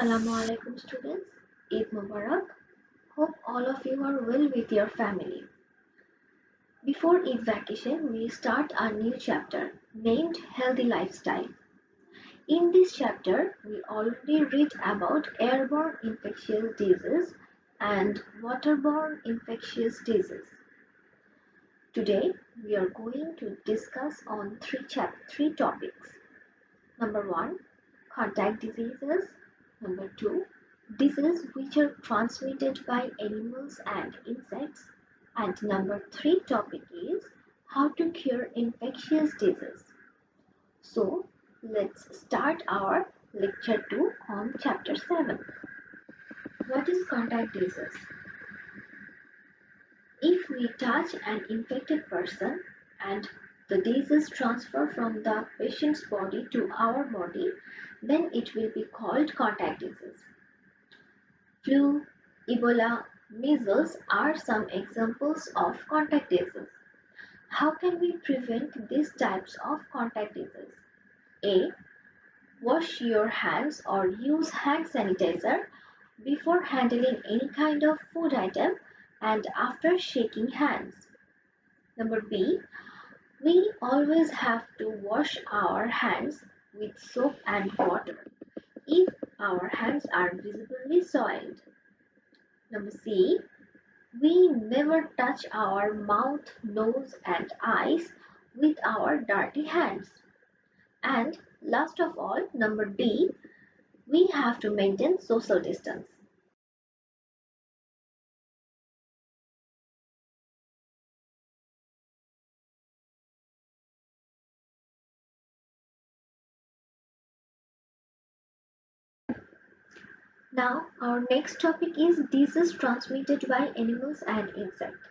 Assalamualaikum students, Eid Mubarak. Hope all of you are well with your family. Before Eid vacation, we start a new chapter named Healthy Lifestyle. In this chapter, we already read about airborne infectious diseases and waterborne infectious diseases. Today, we are going to discuss on three topics. Number 1, contact diseases. Number 2, diseases which are transmitted by animals and insects. And number 3 topic is how to cure infectious disease. So let's start our lecture 2 on chapter 7. What is contact disease? If we touch an infected person and the disease transfer from the patient's body to our body, then it will be called contact disease. Flu, Ebola, measles are some examples of contact disease. How can we prevent these types of contact disease? A. Wash your hands or use hand sanitizer before handling any kind of food item and after shaking hands. Number B. We always have to wash our hands with soap and water if our hands are visibly soiled. Number C. We never touch our mouth, nose and eyes with our dirty hands. And last of all, number D. We have to maintain social distance. Now, our next topic is disease transmitted by animals and insects.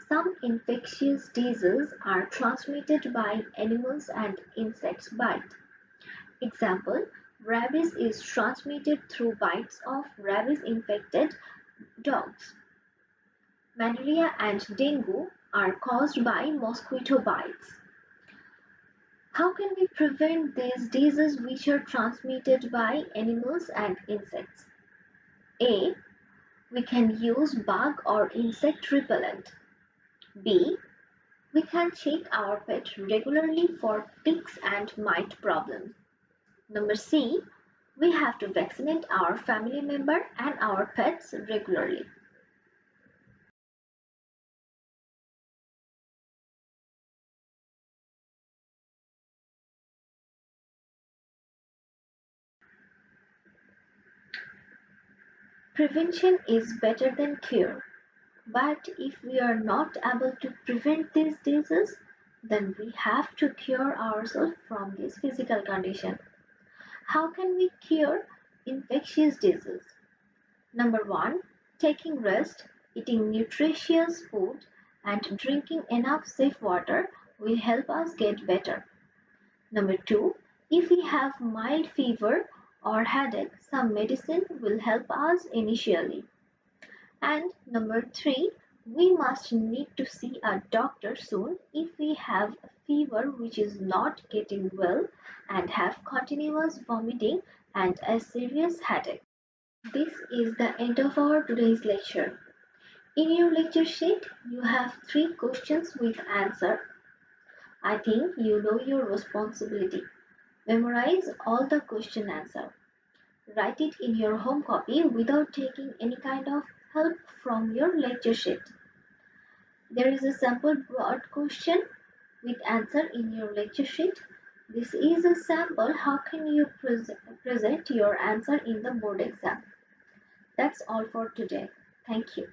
Some infectious diseases are transmitted by animals and insects bite. Example, rabies is transmitted through bites of rabies-infected dogs. Malaria and dengue are caused by mosquito bites. How can we prevent these diseases which are transmitted by animals and insects? A. We can use bug or insect repellent. B. We can check our pet regularly for ticks and mite problems. Number C. We have to vaccinate our family member and our pets regularly. Prevention is better than cure. But if we are not able to prevent these diseases, then we have to cure ourselves from this physical condition. How can we cure infectious disease? Number 1, taking rest, eating nutritious food, and drinking enough safe water will help us get better. Number 2, if we have mild fever or headache, some medicine will help us initially. And number 3, we must need to see a doctor soon if we have a fever which is not getting well and have continuous vomiting and a serious headache. This is the end of our today's lecture. In your lecture sheet, you have 3 questions with answer. I think you know your responsibility. Memorize all the question answer. Write it in your home copy without taking any kind of help from your lecture sheet. There is a sample broad question with answer in your lecture sheet. This is a sample. How can you present your answer in the board exam? That's all for today. Thank you.